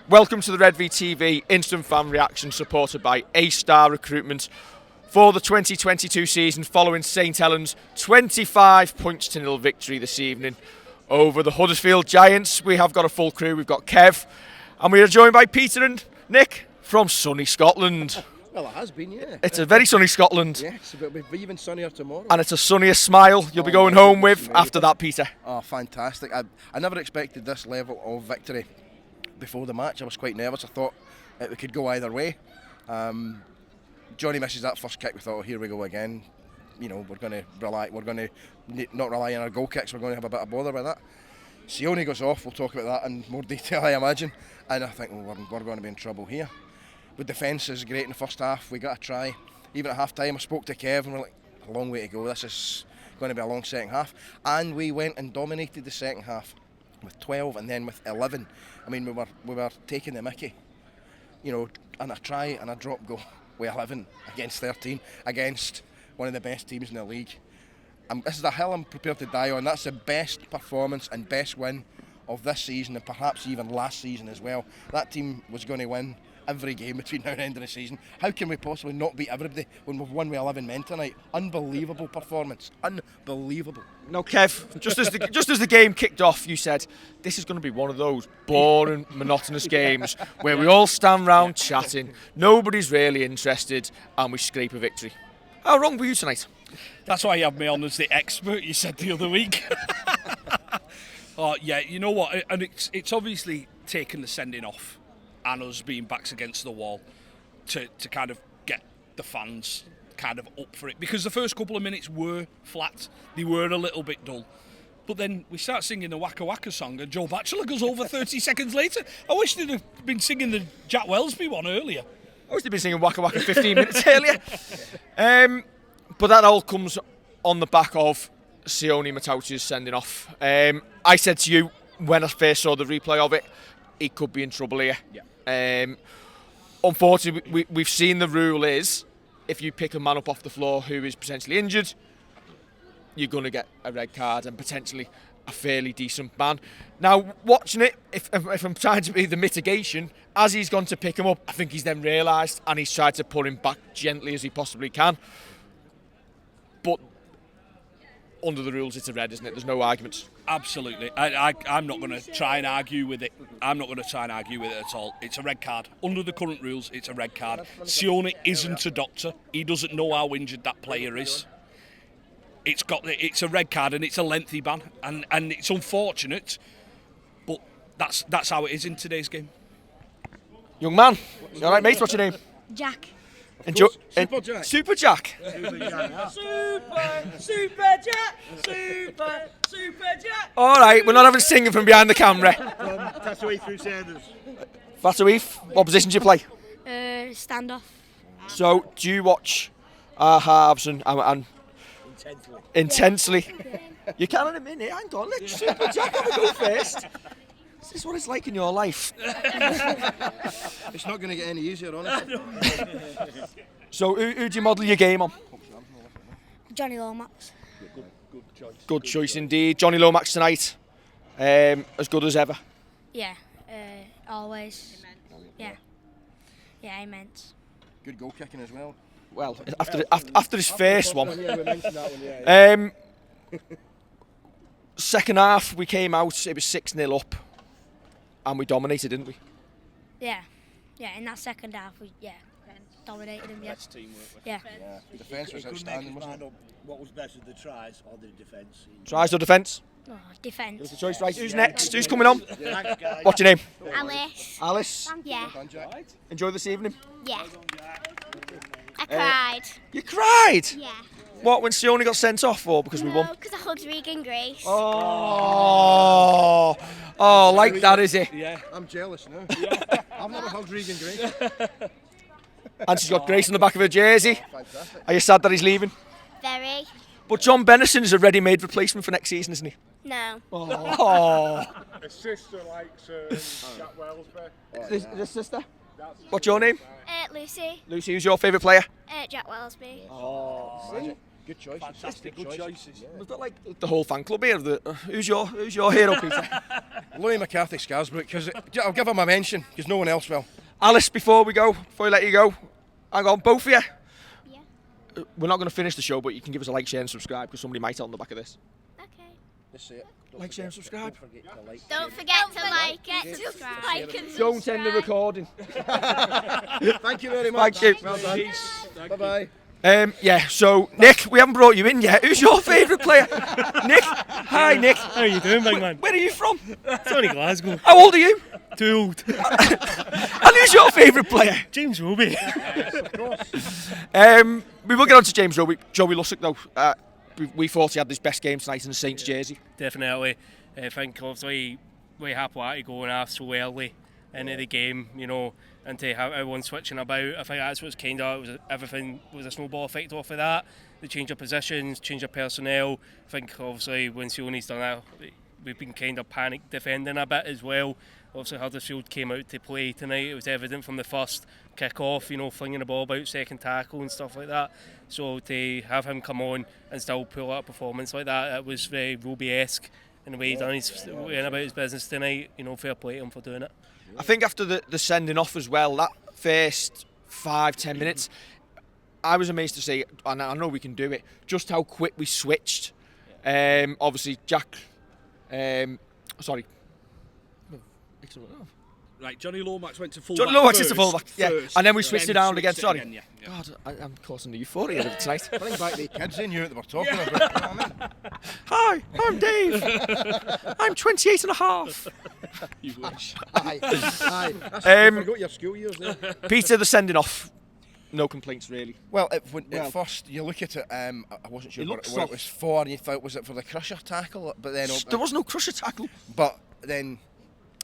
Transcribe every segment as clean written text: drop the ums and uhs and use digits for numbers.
Welcome to the Redvee TV Instant Fan Reaction supported by A-Star Recruitment for the 2022 season following St Helens' 25-0 victory this evening over the Huddersfield Giants. We have got a full crew. We've got Kev and we are joined by Peter and Nick from sunny Scotland. Well, it has been, yeah. It's a very sunny Scotland. Yes, but it'll be even sunnier tomorrow. And it's a sunnier smile you'll be going home with after that, Peter. Oh, fantastic. I never expected this level of victory before the match. I was quite nervous. I thought it could go either way. Johnny misses that first kick. We thought, oh, here we go again. You know, we're going to not rely on our goal kicks. We're going to have a bit of bother with that. Sione goes off. We'll talk about that in more detail, I imagine. And I think, well, we're going to be in trouble here. The defence is great in the first half. We got a try. Even at half time, I spoke to Kev and we're like, a long way to go. This is going to be a long second half. And we went and dominated the second half with 12 and then with 11. I mean, we were taking the mickey, you know, and a try and a drop goal with 11 against 13 against one of the best teams in the league. And this is a hill I'm prepared to die on. That's the best performance and best win of this season and perhaps even last season as well. That team was going to win every game between now and the end of the season. How can we possibly not beat everybody when we've won with 11 men tonight? Unbelievable performance. Unbelievable. Now, Kev, just as the game kicked off, you said this is going to be one of those boring, monotonous games where we all stand round chatting, nobody's really interested, and we scrape a victory. How wrong were you tonight? That's why you have me on as the expert, you said the other week. Oh, yeah, you know what? And it's obviously taken the sending off and us being backs against the wall to kind of get the fans kind of up for it. Because the first couple of minutes were flat. They were a little bit dull. But then we start singing the Waka Waka song and Joe Batchelor goes over 30 seconds later. I wish they'd have been singing the Jack Wellesby one earlier. I wish they'd been singing Waka Waka 15 minutes earlier. But that all comes on the back of Sione Mata'utia's sending off. I said to you when I first saw the replay of it, he could be in trouble here. Yeah. Unfortunately, we've seen the rule is if you pick a man up off the floor who is potentially injured, you're going to get a red card and potentially a fairly decent ban. Now, watching it, if I'm trying to be the mitigation, as he's gone to pick him up, I think he's then realised and he's tried to pull him back gently as he possibly can. But under the rules, it's a red, isn't it? There's no arguments. Absolutely. I'm not going to try and argue with it. I'm not going to try and argue with it at all. It's a red card. Under the current rules, it's a red card. Sione isn't a doctor. He doesn't know how injured that player is. It's a red card and it's a lengthy ban. And it's unfortunate, but that's how it is in today's game. Young man, you all right, mate? What's your name? Jack. Enjoy. Super Jack. Super Jack. Super Jack. All right, we're not having singing from behind the camera. Tatooine Crusaders. Fataweef, what position do you play? Standoff. So, do you watch our halves and intensely? You can in a minute. Hang on, let Super Jack have a go first. Is this what it's like in your life? It's not going to get any easier, honestly. So, who do you model your game on? Johnny Lomax. Good choice indeed. Johnny Lomax tonight. As good as ever. Yeah, always. Yeah. Yeah, immense. Good goal kicking as well. Well, after his first one. Yeah, we mentioned that one, yeah. Second half, we came out, it was 6-0 up. And we dominated, didn't we? Yeah. Yeah, in that second half, we dominated him, yeah. Yeah. The defence was outstanding, wasn't it? What was better, the tries or the defence? Tries or defence? Oh, defence. The choice, right? Who's next? Who's coming on? What's your name? Alice. Alice. Yeah. Enjoy this evening. Yeah. I cried. You cried? Yeah. What, when Sione got sent off or because we won? No, because I hugged Regan Grace. Oh, like that, is it? Yeah. I'm jealous now. I've never hugged Regan Grace. And she's got Grace on the back of her jersey. Fantastic. Are you sad that he's leaving? Very. But John Bennison is a ready-made replacement for next season, isn't he? No. Oh. His sister likes Jack Wellesby. Is this sister? What's your name? Lucy. Lucy, who's your favourite player? Jack Wellesby. Oh. Good choices. Fantastic, good choices. We've got like the whole fan club here. Who's your hero, Peter? Louis McCarthy Scarsbrook, because I'll give him a mention, because no one else will. Alice, before we let you go, hang on, both of you. Yeah. We're not going to finish the show, but you can give us a like, share and subscribe, because somebody might tell on the back of this. Okay. Just say it. Like, share and subscribe. Don't forget to like and subscribe. Don't end the recording. Thank you very much. Thank you. Well done. Bye-bye. So Nick, we haven't brought you in yet. Who's your favourite player? Nick. Hi, Nick. How are you doing, big man? Where are you from? It's only Glasgow. How old are you? Too old. And who's your favourite player? James Roby. We will get on to James Roby. Joey Lussick, though. We thought he had his best game tonight in the Saints jersey. Definitely. I think obviously we happy to going off so early into the game, you know, and to have everyone switching about. I think that's what's everything was a snowball effect off of that. The change of positions, change of personnel. I think obviously when Sione's done that, we've been kind of panic defending a bit as well. Obviously Huddersfield came out to play tonight. It was evident from the first kick-off, you know, flinging the ball about, second tackle and stuff like that. So to have him come on and still pull out a performance like that, it was very Roby-esque in the way he done went about his business tonight. You know, fair play to him for doing it. I think after the sending off as well, that first 5-10 minutes, I was amazed to see, and I know we can do it, just how quick we switched. Obviously, Jack. Right, Johnny Lomax went to full Johnny back Lomax first, is the full-back, yeah. first, And then we switched it down again, switched sorry. yeah. God, I'm causing the euphoria tonight. Bring back the kids in here that we're talking about. You know what I mean? Hi, I'm Dave. I'm 28 and a half. You wish. Aye. I forgot your school years there. Peter, the sending off, no complaints really. Well, at first you look at it, I wasn't sure It what looks it soft. was for, and you thought, was it for the crusher tackle? But then There was no crusher tackle. But then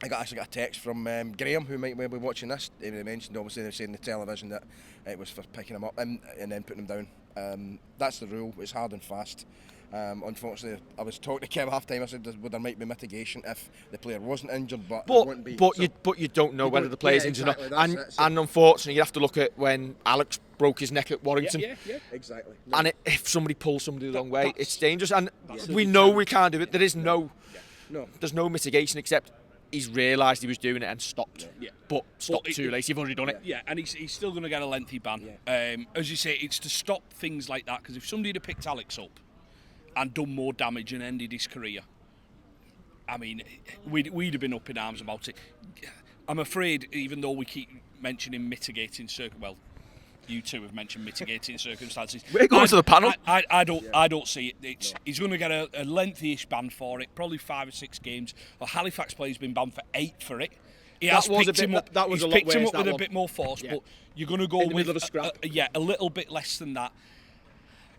I actually got a text from Graham, who might well be watching this. They mentioned, obviously, they're saying on the television that it was for picking him up and then putting him down. That's the rule. It's hard and fast. Unfortunately, I was talking to Kev half time. I said there might be mitigation if the player wasn't injured, but it wouldn't be. But you don't know whether the player's injured or exactly, not. And unfortunately, you have to look at when Alex broke his neck at Warrington. Yeah. Exactly. And if somebody pulls somebody the wrong way, it's dangerous. And we know we can't do it. There is there's no mitigation except he's realised he was doing it and stopped. Yeah. But stopped too late. You've already done it. Yeah, and he's still going to get a lengthy ban. Yeah. As you say, it's to stop things like that, because if somebody had picked Alex up and done more damage and ended his career, I mean, we'd have been up in arms about it. I'm afraid, even though we keep mentioning mitigating well, you two have mentioned mitigating circumstances. We're going to the panel. I don't see it. He's going to get a lengthy-ish ban for it, probably 5 or 6 games. A Halifax player's been banned for 8 for it. He has picked him up. That was he's a lot picked him worse, up with that a one. bit more force, Yeah. but you're going to go In the with middle of a scrap. a little bit less than that.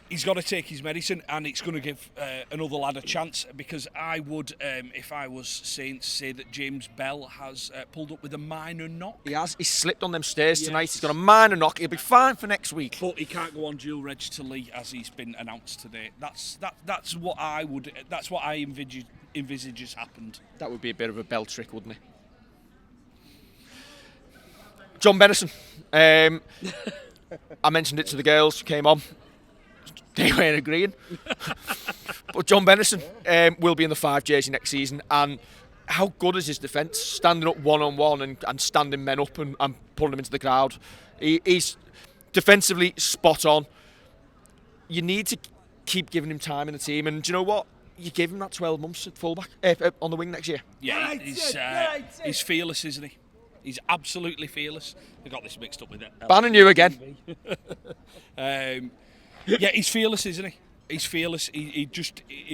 He's got to take his medicine, and it's going to give another lad a chance, because I would, if I was Saints, say that James Bell has pulled up with a minor knock. He has. He slipped on them stairs tonight. He's got a minor knock. He'll be fine for next week. But he can't go on dual reg to Lee, as he's been announced today. That's what I would. That's what I envisage has happened. That would be a bit of a Bell trick, wouldn't it? John Bennison. I mentioned it to the girls who came on. They weren't agreeing. But John Bennison will be in the 5 jersey next season. And how good is his defence? Standing up one-on-one and standing men up and pulling them into the crowd. He's defensively spot on. You need to keep giving him time in the team. And do you know what? You give him that 12 months at fullback on the wing next year. Yeah, he's fearless, isn't he? He's absolutely fearless. I got this mixed up with it. Banning you again. Yeah, he's fearless, isn't he? He's fearless. He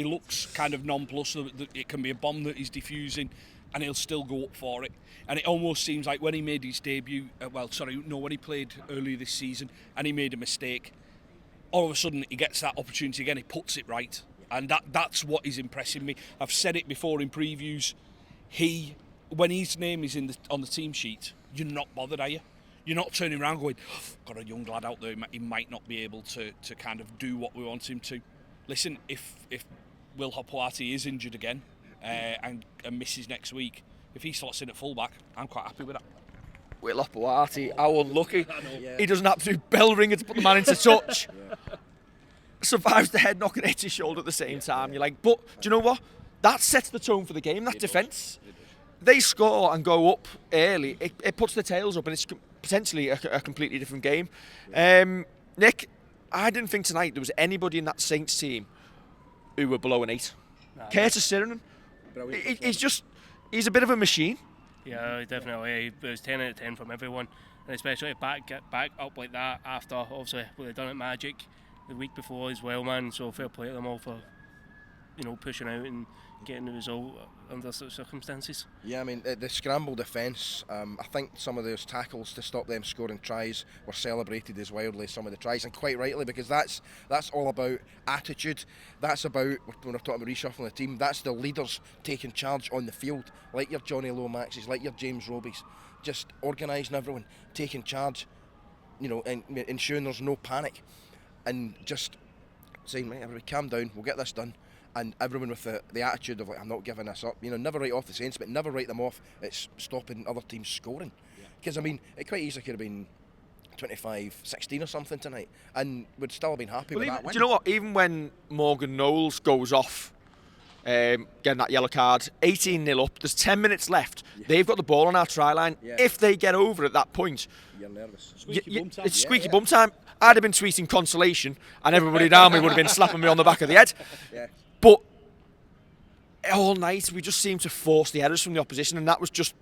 looks kind of nonplussed. It can be a bomb that he's defusing, and he'll still go up for it. And it almost seems like when he made his debut, when he played earlier this season, and he made a mistake, all of a sudden he gets that opportunity again. He puts it right, and that's what is impressing me. I've said it before in previews. When his name is on the team sheet, you're not bothered, are you? You're not turning around going, got a young lad out there, he might not be able to kind of do what we want him to. Listen, if Will Hopewati is injured again and misses next week, if he slots in at fullback, I'm quite happy with that. Will Hopewati, how unlucky. He does an absolute bell ringer to put the man into touch. survives the head knock and hits his shoulder at the same time. You're like, but do you know what? That sets the tone for the game, that defence. They score and go up early, it puts the tails up, and it's potentially a completely different game. Nick, I didn't think tonight there was anybody in that Saints team who were below an 8. Curtis Sirenan, he's a bit of a machine. Yeah, definitely. It was 10 out of 10 from everyone, and especially get back up like that after, obviously, what they've done at Magic the week before as well, man. So fair play to them all for, pushing out and getting the result under such circumstances. Yeah, I mean, the scramble defence, I think some of those tackles to stop them scoring tries were celebrated as wildly as some of the tries, and quite rightly, because that's all about attitude. That's about, when we're talking about reshuffling the team, that's the leaders taking charge on the field, like your Johnny Lomaxes, like your James Robies, just organising everyone, taking charge, and ensuring there's no panic, and just saying, right, everybody calm down, we'll get this done. And everyone with the attitude of, like, I'm not giving this up. Never write off the Saints, but never write them off. It's stopping other teams scoring. Because, I mean, it quite easily could have been 25-16 or something tonight, and we'd still have been happy with that win. Do you know what? Even when Morgan Knowles goes off, getting that yellow card, 18-0 up, there's 10 minutes left. Yeah. They've got the ball on our try line. Yeah. If they get over at that point, you're nervous. It's squeaky bum time. I'd have been tweeting consolation, and everybody down me would have been slapping me on the back of the head. Yeah. But all night we just seemed to force the errors from the opposition, and that was just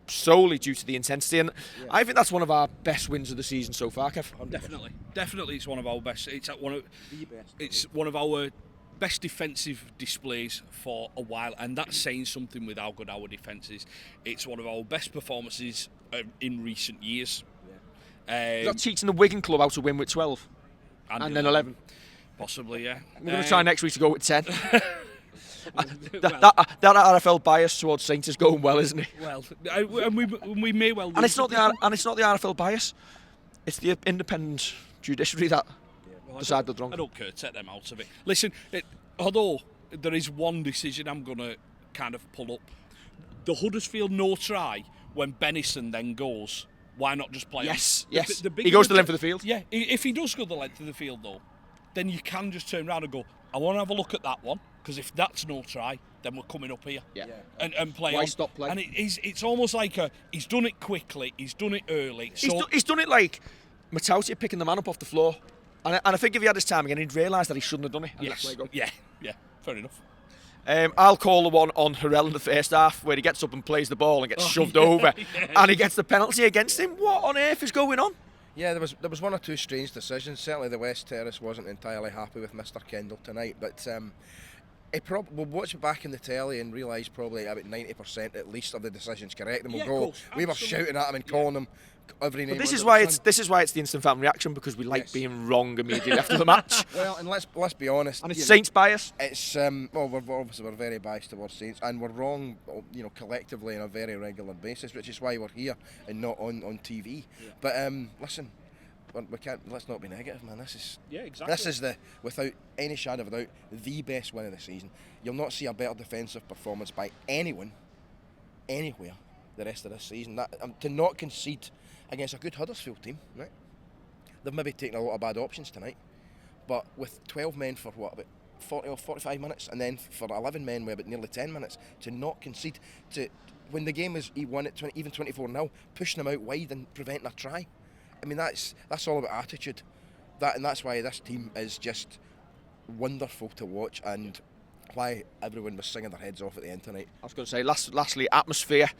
solely due to the intensity. And I think that's one of our best wins of the season so far, Kev. Definitely, it's one of our best. It's one of our best defensive displays for a while, and that's saying something with how good our defence is. It's one of our best performances in recent years. You're not teaching the Wigan club how to win with 12 and then 11. Possibly, yeah. We're going to try next week to go with 10. that RFL bias towards Saints is going well, isn't it? Well, and we may well. And it's not the RFL bias. It's the independent judiciary that decided wrong. I don't care. Take them out of it. Listen, although there is one decision I'm going to kind of pull up, the Huddersfield no try when Benison then goes. Why not just play? Yes. He goes the length of the field. Yeah. If he does go the length of the field though, then you can just turn around and go, I want to have a look at that one, because if that's no try, then we're coming up here and play. Why on. stop play? And it's almost like he's done it quickly, he's done it early. He's done it like Mata'utia picking the man up off the floor. And I think if he had his time again, he'd realise that he shouldn't have done it. Yeah, fair enough. I'll call the one on Harrell in the first half, where he gets up and plays the ball and gets shoved over, and he gets the penalty against him. What on earth is going on? Yeah, there was one or two strange decisions. Certainly the West Terrace wasn't entirely happy with Mr. Kendall tonight, but we'll watch it back in the telly and realise probably about 90% at least of the decision's correct, and we'll go. We were shouting at him and calling him every name. But this is why it's the instant fan reaction, because we like being wrong immediately after the match. Well, and let's be honest. And it's Saints bias. It's we're very biased towards Saints, and we're wrong, collectively on a very regular basis, which is why we're here and not on TV. Yeah. But listen, let's not be negative, man. This is without any shadow of a doubt, the best win of the season. You'll not see a better defensive performance by anyone, anywhere, the rest of this season. To not concede against a good Huddersfield team, right? They've maybe taken a lot of bad options tonight, but with 12 men for about 40 or 45 minutes, and then for 11 men with about nearly 10 minutes, to not concede, when the game was won at even 24-0, pushing them out wide and preventing a try. I mean, that's all about attitude. And that's why this team is just wonderful to watch, and why everyone was singing their heads off at the end tonight. I was going to say, lastly, atmosphere.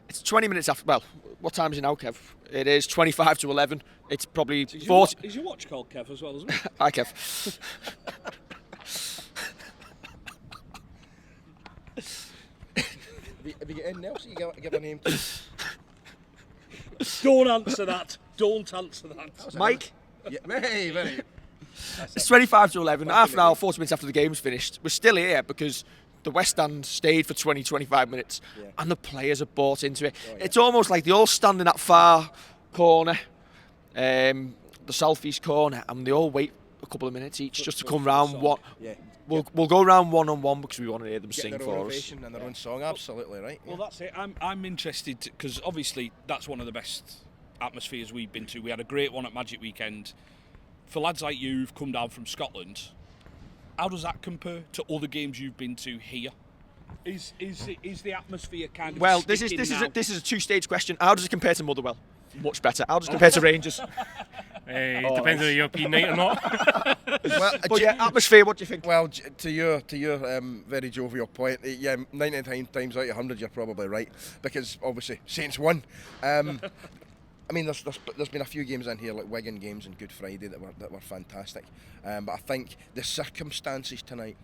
It's 20 minutes after. Well, what time is it now, Kev? It is 25 to 11. It's probably 40. Is your watch called Kev as well, isn't it? Hi, Kev. Have you got anything else you give a name to? Don't answer that. Don't answer that. Mike? Yeah, very. It's 25 to 11. Half an hour, 40 minutes after the game's finished. We're still here because the West Stand stayed for 20-25 minutes, and the players have bought into it. It's almost like they all stand in that far corner, the southeast corner, and they all wait a couple of minutes each just to come round. We'll go round one-on-one because we want to hear them sing for us. And their own song, absolutely right. Well, that's it. I'm interested because obviously that's one of the best atmospheres we've been to. We had a great one at Magic Weekend. for lads like you who've come down from Scotland, how does that compare to other games you've been to here? Is the atmosphere kind of Well, this is a two-stage question. How does it compare to Motherwell? Much better. How does it compare to Rangers? It depends on the European night or not. Well, But yeah, atmosphere. What do you think? Well, to your very jovial point, yeah, 99 times out of 100 you're probably right, because obviously Saints won. I mean, there's been a few games in here, like Wigan games and Good Friday, that were fantastic. But I think the circumstances tonight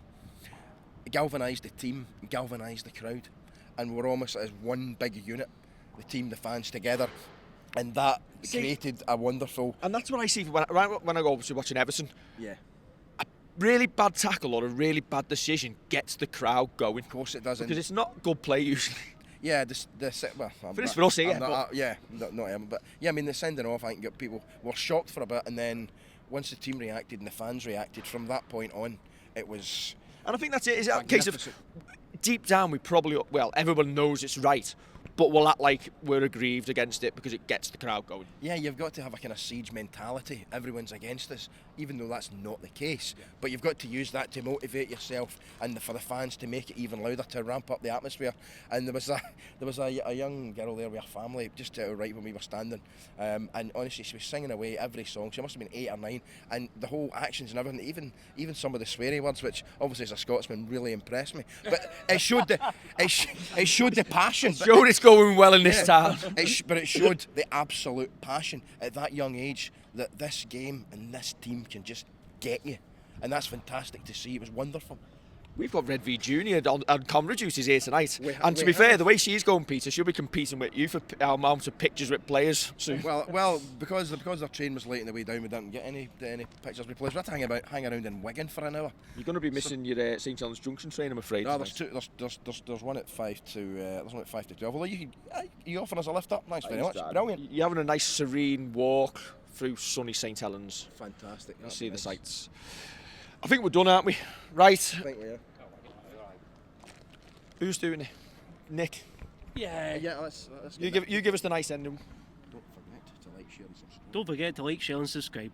galvanised the team, galvanised the crowd, and we're almost as one big unit, the team, the fans together, and that created a wonderful. And that's what I see when I go to watching Everton. Yeah. Really bad tackle or a really bad decision gets the crowd going. Of course it does. Because it's not good play usually. Yeah, well, Finished for us here, not him, but yeah, I mean the sending off. I think people were shocked for a bit, and then once the team reacted and the fans reacted, from that point on, it was. And I think that's it. Is it a case of deep down we probably, well, everyone knows it's right, but we'll act like we're aggrieved against it because it gets the crowd going. Yeah, you've got to have a kind of siege mentality. Everyone's against us, even though that's not the case. Yeah. But you've got to use that to motivate yourself and for the fans to make it even louder, to ramp up the atmosphere. And there was a young girl there with her family just to our right when we were standing, and honestly she was singing away every song. She must have been 8 or 9, and the whole actions and everything, even some of the sweary words, which obviously as a Scotsman really impressed me. But it showed it showed the passion. Showed it's going well in this town. But it showed the absolute passion at that young age that this game and this team can just get you, and that's fantastic to see. It was wonderful. We've got Redvee Junior on camera duties here tonight, and to be fair, the way she's going, Peter, she'll be competing with you for our amount of pictures with players soon. Well, because our train was late on the way down, we didn't get any pictures with players. We had to hang around in Wigan for an hour. You're going to be missing your St Helens Junction train, I'm afraid. No, there's one at 5 to 12. Although you offering us a lift up, thanks very much. Brilliant. You're having a nice serene walk through sunny St Helens. Fantastic. You see the sights. I think we're done, aren't we? Right. I think we are. Who's doing it? Nick. Yeah. Let's you give us the nice ending. Don't forget to like, share and subscribe. Don't forget to like, share and subscribe.